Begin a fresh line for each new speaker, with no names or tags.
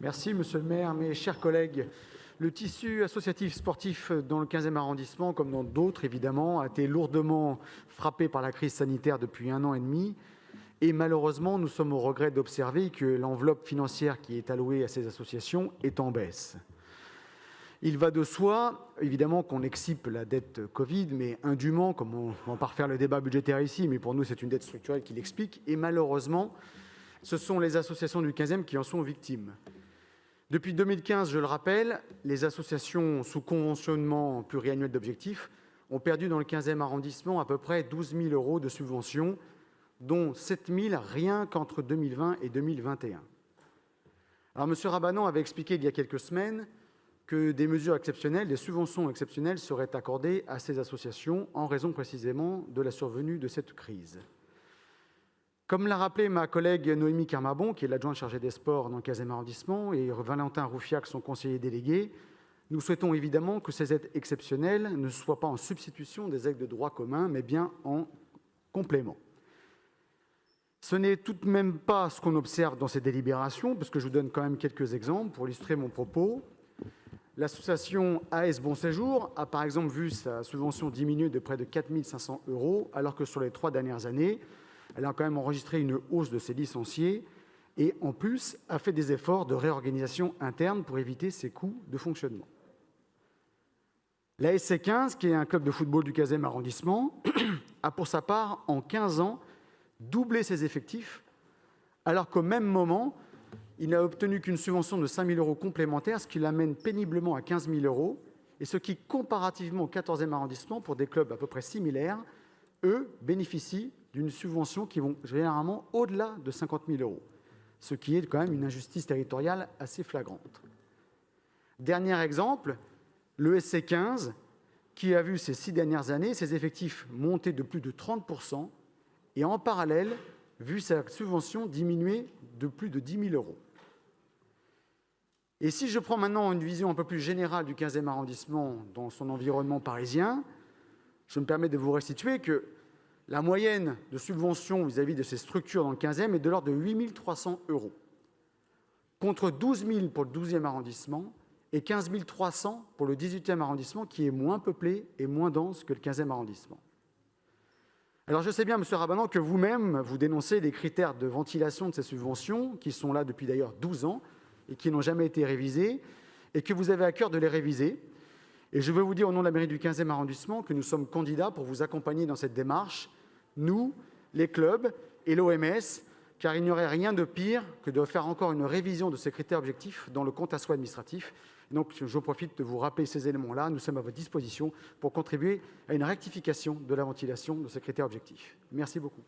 Merci, monsieur le maire. Mes chers collègues, le tissu associatif sportif dans le 15e arrondissement, comme dans d'autres évidemment, a été lourdement frappé par la crise sanitaire depuis 1 an et demi. Et malheureusement, nous sommes au regret d'observer que l'enveloppe financière qui est allouée à ces associations est en baisse. Il va de soi, évidemment, qu'on excipe la dette Covid, mais indûment, comme on ne va pas refaire le débat budgétaire ici, mais pour nous, c'est une dette structurelle qui l'explique. Et malheureusement, ce sont les associations du 15e qui en sont victimes. Depuis 2015, je le rappelle, les associations sous conventionnement pluriannuel d'objectifs ont perdu dans le 15e arrondissement à peu près 12 000 € de subventions, dont 7 000 rien qu'entre 2020 et 2021. Alors, M. Rabanan avait expliqué il y a quelques semaines que des mesures exceptionnelles, des subventions exceptionnelles seraient accordées à ces associations en raison précisément de la survenue de cette crise. Comme l'a rappelé ma collègue Noémie Carmabon, qui est l'adjointe chargée des sports dans le 15e arrondissement, et Valentin Roufiac, son conseiller délégué, nous souhaitons évidemment que ces aides exceptionnelles ne soient pas en substitution des aides de droit commun, mais bien en complément. Ce n'est tout de même pas ce qu'on observe dans ces délibérations, parce que je vous donne quand même quelques exemples pour illustrer mon propos. L'association AS Bon Séjour a par exemple vu sa subvention diminuer de près de 4 500 €, alors que sur les 3 dernières années, elle a quand même enregistré une hausse de ses licenciés et, en plus, a fait des efforts de réorganisation interne pour éviter ses coûts de fonctionnement. La SC15, qui est un club de football du 15e arrondissement, a pour sa part, en 15 ans, doublé ses effectifs, alors qu'au même moment, il n'a obtenu qu'une subvention de 5 000 € complémentaires, ce qui l'amène péniblement à 15 000 €, et ce qui, comparativement au 14e arrondissement, pour des clubs à peu près similaires, eux, bénéficient d'une subvention qui vont généralement au-delà de 50 000 €, ce qui est quand même une injustice territoriale assez flagrante. Dernier exemple, le SC15, qui a vu ces 6 dernières années ses effectifs monter de plus de 30 % et en parallèle, vu sa subvention diminuer de plus de 10 000 €. Et si je prends maintenant une vision un peu plus générale du 15e arrondissement dans son environnement parisien, je me permets de vous restituer que la moyenne de subventions vis-à-vis de ces structures dans le 15e est de l'ordre de 8 300 €, contre 12 000 pour le 12e arrondissement et 15 300 pour le 18e arrondissement, qui est moins peuplé et moins dense que le 15e arrondissement. Alors je sais bien, M. Rabanan, que vous-même, vous dénoncez les critères de ventilation de ces subventions, qui sont là depuis d'ailleurs 12 ans et qui n'ont jamais été révisés, et que vous avez à cœur de les réviser. Et je veux vous dire au nom de la mairie du 15e arrondissement que nous sommes candidats pour vous accompagner dans cette démarche, nous, les clubs et l'OMS, car il n'y aurait rien de pire que de faire encore une révision de ces critères objectifs dans le compte à soi administratif. Donc, je profite de vous rappeler ces éléments-là. Nous sommes à votre disposition pour contribuer à une rectification de la ventilation de ces critères objectifs. Merci beaucoup.